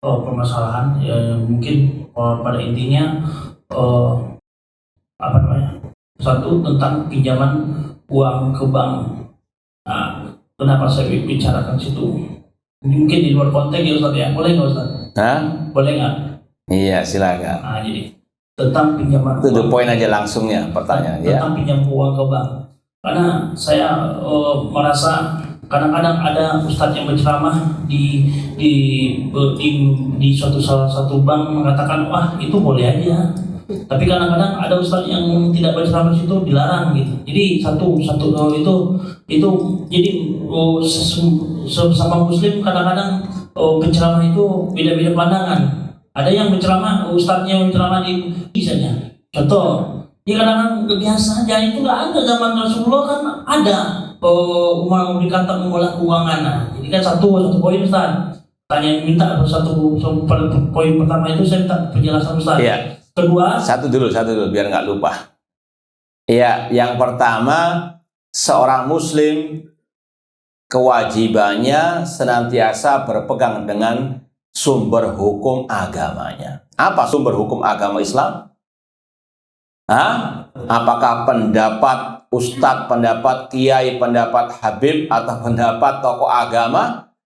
permasalahan mungkin pada intinya satu tentang pinjaman uang ke bank. Kenapa saya bicarakan situ? Mungkin di luar konteks ya Ustaz ya. Boleh nggak Ustaz? Boleh nggak? Iya, silakan. Jadi tentang pinjaman itu poin aja langsungnya pertanyaan. Tentang pinjam uang ke bank. Karena saya merasa kadang-kadang ada ustadz yang berceramah di salah satu bank mengatakan wah itu boleh aja. Tapi kadang-kadang ada ustadz yang tidak berceramah di situ dilarang gitu. Jadi itu jadi sesama muslim kadang-kadang penceramah itu beda-beda pandangan. Ada yang berceramah, ustadznya yang berceramah di saja. Contoh, ya kadang-kadang biasa aja, itu nggak ada zaman Rasulullah kan ada uang dikata mengolah keuangan. Nah, jadi kan satu poin Ustaz. Tanya minta satu poin pertama itu saya minta penjelasan Ustaz. Iya. Kedua, satu dulu biar nggak lupa. Iya, yang pertama, seorang muslim kewajibannya senantiasa berpegang dengan sumber hukum agamanya. Apa sumber hukum agama Islam? Apakah pendapat ustadz, pendapat kiai, pendapat habib, atau pendapat tokoh agama?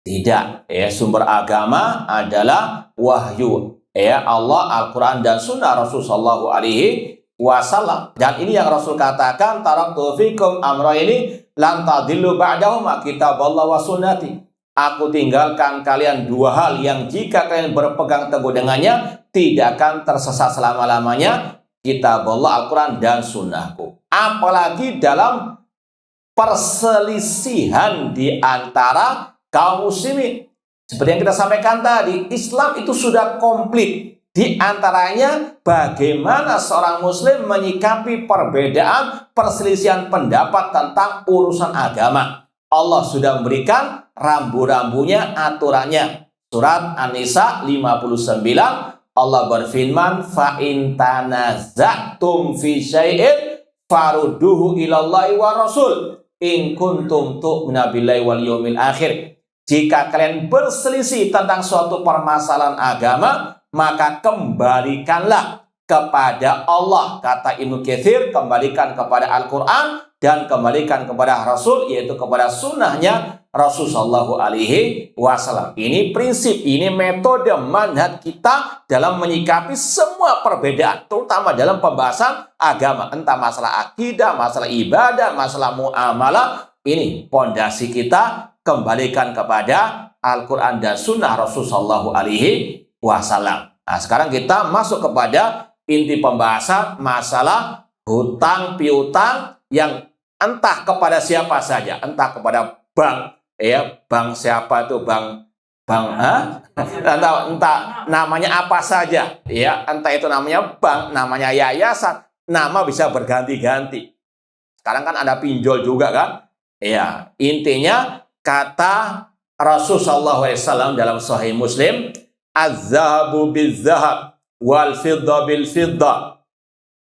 Tidak. Sumber agama adalah wahyu Allah, Al-Quran, dan sunnah Rasulullah SAW. Dan ini yang Rasul katakan, taraktu fikum amrayni lan tadillu ba'dahuma kitaballah wa sunnati. Aku tinggalkan kalian dua hal yang jika kalian berpegang teguh dengannya tidak akan tersesat selama-lamanya, kitabullah, Al-Quran, dan sunnahku. Apalagi dalam perselisihan di antara kaum muslimin. Seperti yang kita sampaikan tadi, Islam itu sudah komplit. Di antaranya bagaimana seorang muslim menyikapi perbedaan perselisihan pendapat tentang urusan agama. Allah sudah memberikan rambu-rambunya, aturannya. Surat An-Nisa 59, Allah berfirman, fa in tanaza'tum fi syai'in farudduhu ilallahi wa rasul in kuntum tu'minu billahi wal yawmil akhir. Jika kalian berselisih tentang suatu permasalahan agama, maka kembalikanlah kepada Allah. Kata Ibnu Katsir, kembalikan kepada Al-Quran dan kembalikan kepada Rasul, yaitu kepada sunnahnya Rasul Shallallahu Alaihi Wasallam. Ini prinsip, ini metode manhaj kita dalam menyikapi semua perbedaan, terutama dalam pembahasan agama, entah masalah akidah, masalah ibadah, masalah muamalah. Ini pondasi kita, kembalikan kepada Al-Quran dan sunnah Rasul Shallallahu Alaihi Wasallam. Nah, sekarang kita masuk kepada inti pembahasan masalah hutang piutang yang entah kepada siapa saja, entah kepada bank, bank siapa itu, entah namanya apa saja, entah itu namanya bank, namanya yayasan, nama bisa berganti-ganti. Sekarang kan ada pinjol juga kan, intinya kata Rasul Sallallahu Alaihi Wasallam dalam Sahih Muslim, az-zahabu bil-zahab wal fidda bil-fidda.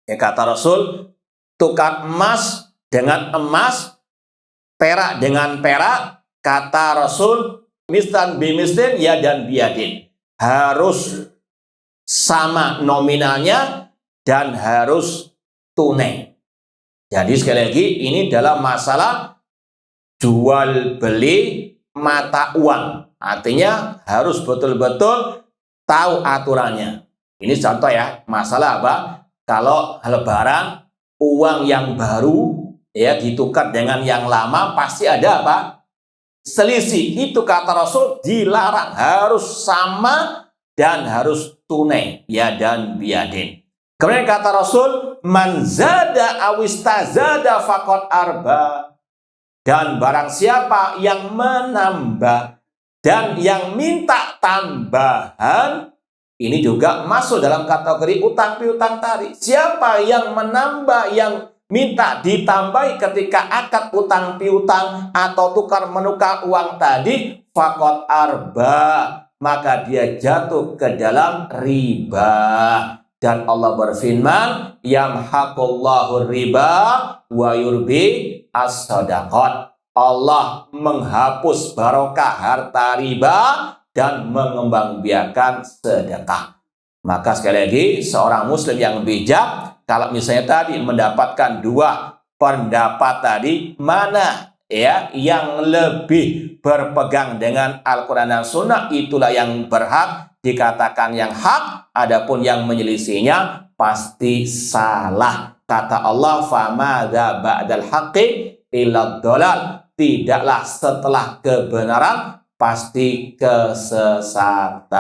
Kata Rasul, tukar emas dengan emas, perak dengan perak. Kata Rasul, mislan bimislin yadan biyadin. Harus sama nominalnya dan harus tunai. Jadi sekali lagi, ini dalam masalah jual beli mata uang. Artinya harus betul-betul tahu aturannya. Ini contoh ya, masalah apa? Kalau lebaran, uang yang baru ditukar dengan yang lama, pasti ada apa? Selisih. Itu kata Rasul dilarang, harus sama dan harus tunai, yadan biyadin. Kemudian kata Rasul, man zada awistazada faqad arba. Dan barang siapa yang menambah dan yang minta tambahan, ini juga masuk dalam kategori utang piutang tadi. Siapa yang menambah, yang minta ditambahi ketika akad utang piutang atau tukar menukar uang tadi, faqad arba, maka dia jatuh ke dalam riba. Dan Allah berfirman, yamhaqullahu riba wa yurbi as-sadaqat. Allah menghapus barokah harta riba dan mengembangbiakan sedekah. Maka sekali lagi, seorang muslim yang bijak, kalau misalnya tadi mendapatkan dua pendapat tadi, mana yang lebih berpegang dengan Al-Quran dan Sunnah, itulah yang berhak dikatakan yang hak. Adapun yang menyelisihinya pasti salah. kata Allah, famadza ba'dal haqqi illa dhalal. Tidaklah setelah kebenaran pasti kesesatan.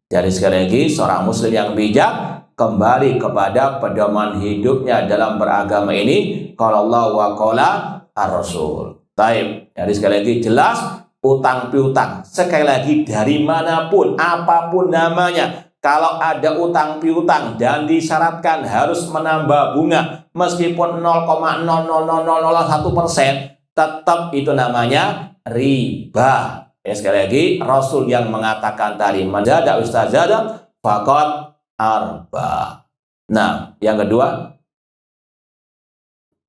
Jadi sekali lagi, seorang muslim yang bijak kembali kepada pedoman hidupnya dalam beragama ini, qala Allah wa qala ar-rasul. Taib. Jadi sekali lagi jelas, utang piutang sekali lagi dari manapun, apapun namanya, kalau ada utang piutang dan disyaratkan harus menambah bunga meskipun 0,00001%, tetap itu namanya riba. Ya, sekali lagi Rasul yang mengatakan tadi, man zada ustazada faqad arba. Nah, yang kedua,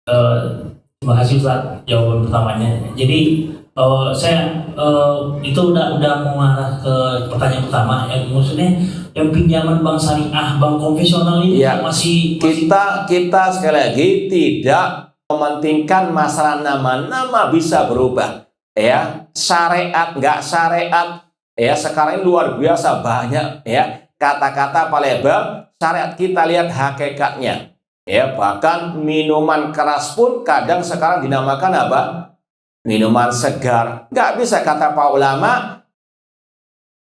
terima kasih Ustaz jawaban pertamanya. Jadi saya itu udah mengarah ke pertanyaan pertama, yang maksudnya yang pinjaman bank syariah, bank konvensional ini ya, masih kita sekali lagi tidak mementingkan masalah nama bisa berubah, ya, syariat nggak syariat, ya, sekarang ini luar biasa banyak, ya, kata-kata palebel syariat. Kita lihat hakikatnya, ya, bahkan minuman keras pun kadang sekarang dinamakan apa? Minuman segar. Nggak bisa, kata para ulama,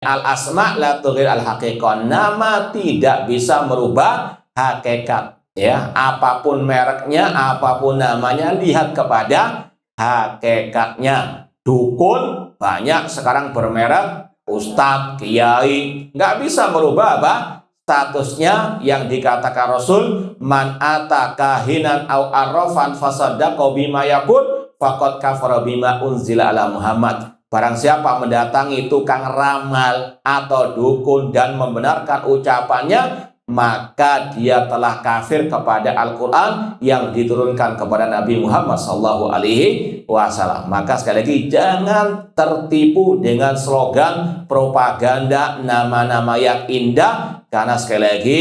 al asma la tughir al haqiqah, nama tidak bisa merubah hakikat. Ya, apapun mereknya, apapun namanya, lihat kepada hakikatnya. Dukun banyak sekarang bermerek ustadz, kiai, nggak bisa merubah apa? Statusnya yang dikatakan Rasul, man ata kahinan au arrafan fasaddaqa bima yaqul faqad kafara bima unzila ala Muhammad. Barang siapa mendatangi tukang ramal atau dukun dan membenarkan ucapannya, maka dia telah kafir kepada Al-Quran yang diturunkan kepada Nabi Muhammad SAW. Maka sekali lagi, jangan tertipu dengan slogan propaganda nama-nama yang indah, karena sekali lagi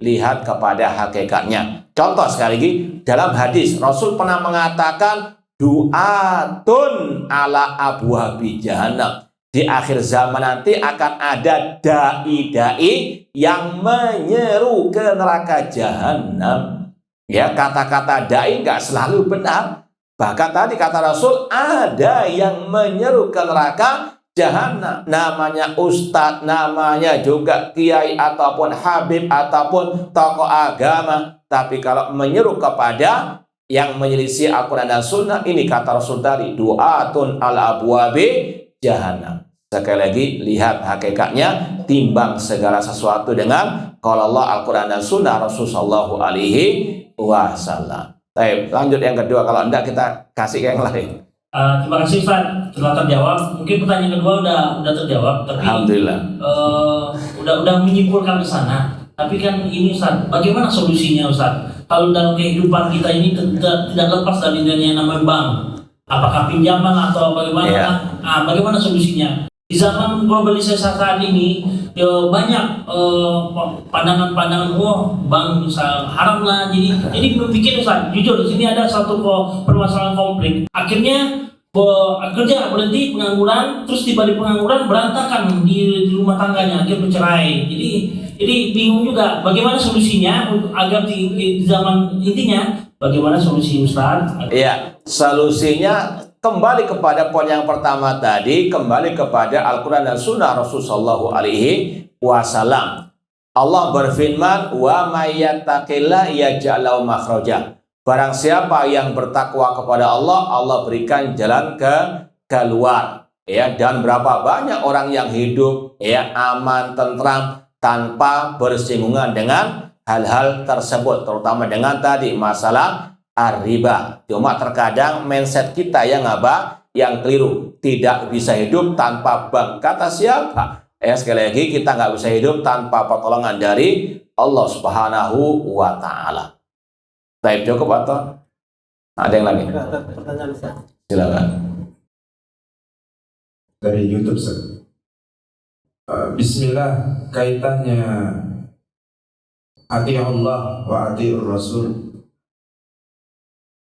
lihat kepada hakikatnya. Contoh sekali lagi, dalam hadis Rasul pernah mengatakan, du'atun ala abwabi jahannam. Di akhir zaman nanti akan ada dai-dai yang menyeru ke neraka jahanam. Ya, kata-kata dai nggak selalu benar. Bahkan tadi kata Rasul, ada yang menyeru ke neraka jahanam. Namanya ustadz, namanya juga kiai ataupun habib ataupun tokoh agama. Tapi kalau menyeru kepada yang menyelisih Al-Quran dan Sunnah, ini kata Rasul tadi, du'atun ala abwabi jahanam. Sekali lagi, lihat hakikatnya, timbang segala sesuatu dengan kalau Allah, Al-Quran dan Sunnah Rasul Sallallahu Alaihi Wasallam. Baik, lanjut yang kedua. Kalau enggak, kita kasih yang lain. Terima kasih Ustaz, telah terjawab. Mungkin pertanyaan kedua udah terjawab, tapi alhamdulillah. Udah menyimpulkan ke sana. Tapi kan ini Ustaz, bagaimana solusinya Ustaz? Kalau dalam kehidupan kita ini tidak lepas dari yang namanya bank, apakah pinjaman atau bagaimana? Yeah. Bagaimana solusinya? Di zaman globalisasi saat ini, banyak pandangan-pandangan, bank haram lah. Jadi bikin Ustaz, jujur di sini ada satu permasalahan konflik. Akhirnya kerja berhenti, pengangguran, terus tiba di pengangguran berantakan di rumah tangganya, akhirnya bercerai. Jadi bingung juga bagaimana solusinya agar di zaman intinya bagaimana solusi Ustaz? Iya, solusinya kembali kepada poin yang pertama tadi, kembali kepada Al-Quran dan Sunnah Rasul Sallallahu Alaihi Wasallam. Allah berfirman, wa may yattaqillah yaj'al lahu makhraja. Barang siapa yang bertakwa kepada Allah, Allah berikan jalan keluar. Ya, dan berapa banyak orang yang hidup ya aman, tentram, tanpa bersinggungan dengan hal-hal tersebut, terutama dengan tadi masalah riba. Cuma terkadang mindset kita yang apa? Yang keliru. Tidak bisa hidup tanpa bank. Kata siapa? Sekali lagi, kita nggak bisa hidup tanpa pertolongan dari Allah Subhanahu wa Ta'ala. Baik, cukup atau ada yang lagi? Pertanyaan Ustaz. Silakan. Dari YouTube, Ustaz. Bismillah, kaitannya ati Allah wa ati Rasul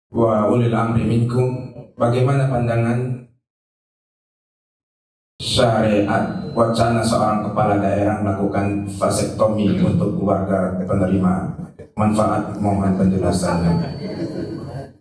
wa ulil amri minkum. Bagaimana pandangan syariat wacana seorang kepala daerah melakukan vasektomi untuk keluarga penerima manfaat, mohon penjelasannya.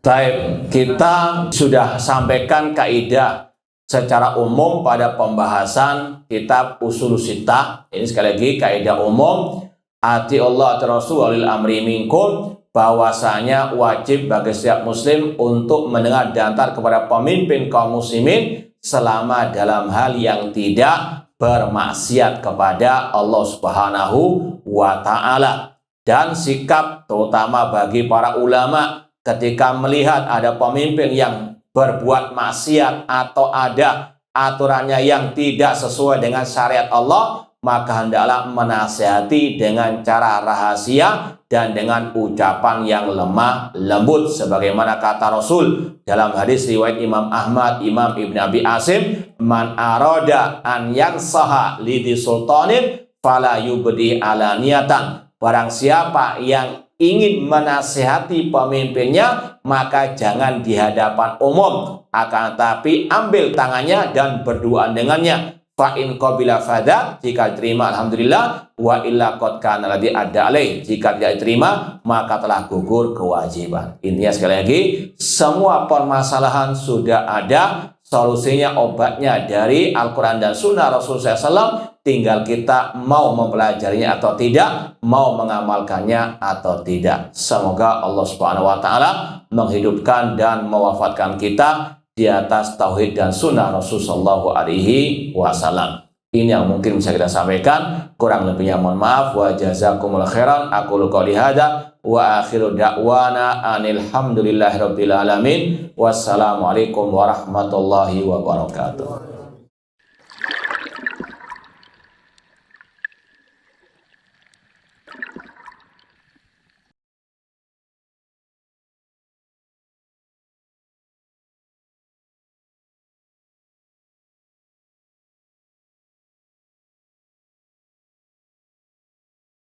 Baik, kita sudah sampaikan kaidah secara umum pada pembahasan kitab Ushul Sittah. Ini sekali lagi kaidah umum, ati Allah ati Rasul walil amri minkum, bahwasanya wajib bagi setiap muslim untuk mendengar dan taat kepada pemimpin kaum muslimin selama dalam hal yang tidak bermaksiat kepada Allah Subhanahu wa taala. Dan sikap terutama bagi para ulama ketika melihat ada pemimpin yang berbuat maksiat atau ada aturannya yang tidak sesuai dengan syariat Allah, maka hendaklah menasihati dengan cara rahasia dan dengan ucapan yang lemah lembut, sebagaimana kata Rasul dalam hadis riwayat Imam Ahmad, Imam Ibn Abi Asim, man arada an yansaha lidi sultanin fala yubdi alaniyatan. Barang siapa yang ingin menasihati pemimpinnya, maka jangan di hadapan umum, akan tapi ambil tangannya dan berdoa dengannya. Fa in qabila fada, jika diterima alhamdulillah, wa illa qad kana ladzi adda alaih, jika tidak diterima maka telah gugur kewajiban. Intinya sekali lagi, semua permasalahan sudah ada solusinya, obatnya dari Al-Quran dan Sunnah Rasulullah SAW. Tinggal kita mau mempelajarinya atau tidak, mau mengamalkannya atau tidak. Semoga Allah Subhanahu wa taala menghidupkan dan mewafatkan kita di atas tauhid dan sunnah Rasulullah SAW. Ini yang mungkin bisa kita sampaikan. Kurang lebihnya mohon maaf. Wa jazakumul khairan. Aqulu qouli hadza wa akhiru da'wana anil hamdulillahirabbil alamin. Wassalamualaikum warahmatullahi wabarakatuh.